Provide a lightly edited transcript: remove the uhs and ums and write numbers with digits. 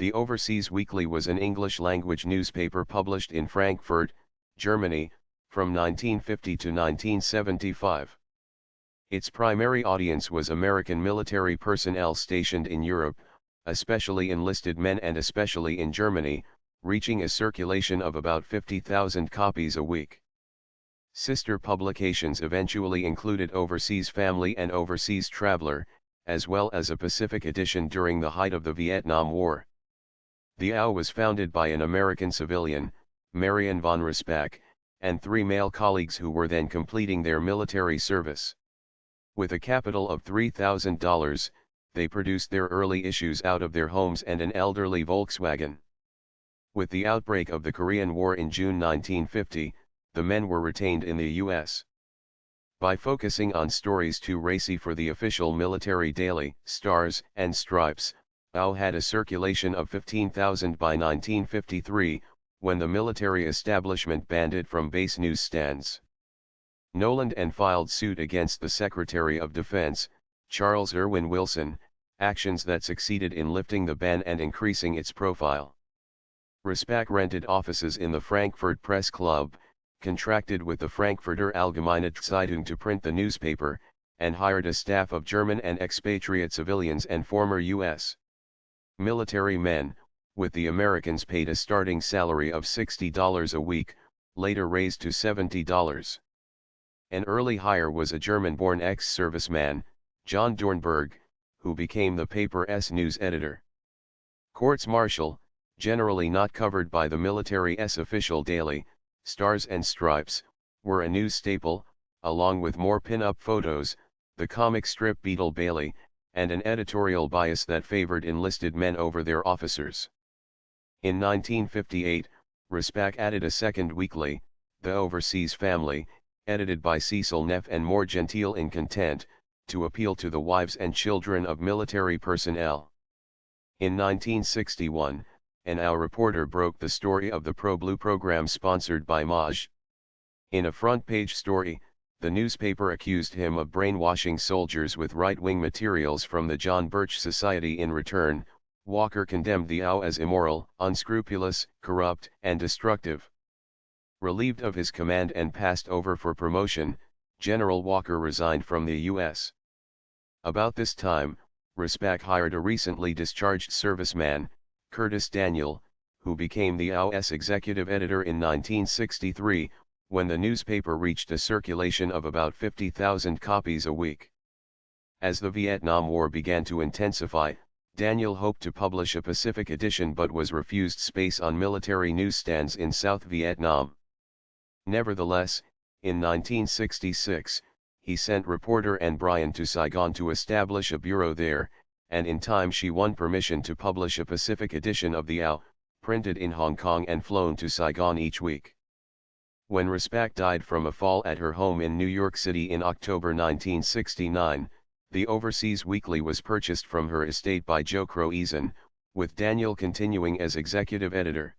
The Overseas Weekly was an English-language newspaper published in Frankfurt, Germany, from 1950 to 1975. Its primary audience was American military personnel stationed in Europe, especially enlisted men and especially in Germany, reaching a circulation of about 50,000 copies a week. Sister publications eventually included Overseas Family and Overseas Traveler, as well as a Pacific edition during the height of the Vietnam War. The AO was founded by an American civilian, Marion von Respach, and 3 male colleagues who were then completing their military service. With a capital of $3,000, they produced their early issues out of their homes and an elderly Volkswagen. With the outbreak of the Korean War in June 1950, the men were retained in the U.S. By focusing on stories too racy for the official military daily, Stars and Stripes, AO had a circulation of 15,000 by 1953, when the military establishment banned it from base newsstands. Noland and filed suit against the Secretary of Defense, Charles Irwin Wilson, actions that succeeded in lifting the ban and increasing its profile. Respach rented offices in the Frankfurt Press Club, contracted with the Frankfurter Allgemeine Zeitung to print the newspaper, and hired a staff of German and expatriate civilians and former U.S. military men, with the Americans paid a starting salary of $60 a week, later raised to $70. An early hire was a German-born ex-serviceman, John Dornberg, who became the paper's news editor. Courts-martial, generally not covered by the military's official daily, Stars and Stripes, were a news staple, along with more pin-up photos, the comic strip Beetle Bailey, and an editorial bias that favored enlisted men over their officers. In 1958, Respach added a second weekly, The Overseas Family, edited by Cecil Neff and more genteel in content, to appeal to the wives and children of military personnel. In 1961, an AO reporter broke the story of the Pro-Blue program sponsored by Maj. In a front-page story, the newspaper accused him of brainwashing soldiers with right-wing materials from the John Birch Society. In return, Walker condemned the AO as immoral, unscrupulous, corrupt, and destructive. Relieved of his command and passed over for promotion, General Walker resigned from the U.S. About this time, Respach hired a recently discharged serviceman, Curtis Daniel, who became the AO's executive editor in 1963, when the newspaper reached a circulation of about 50,000 copies a week. As the Vietnam War began to intensify, Daniel hoped to publish a Pacific edition but was refused space on military newsstands in South Vietnam. Nevertheless, in 1966, he sent reporter Anne Bryan to Saigon to establish a bureau there, and in time she won permission to publish a Pacific edition of the AO, printed in Hong Kong and flown to Saigon each week. When Respach died from a fall at her home in New York City in October 1969, the Overseas Weekly was purchased from her estate by Joe Croizon, with Daniel continuing as executive editor.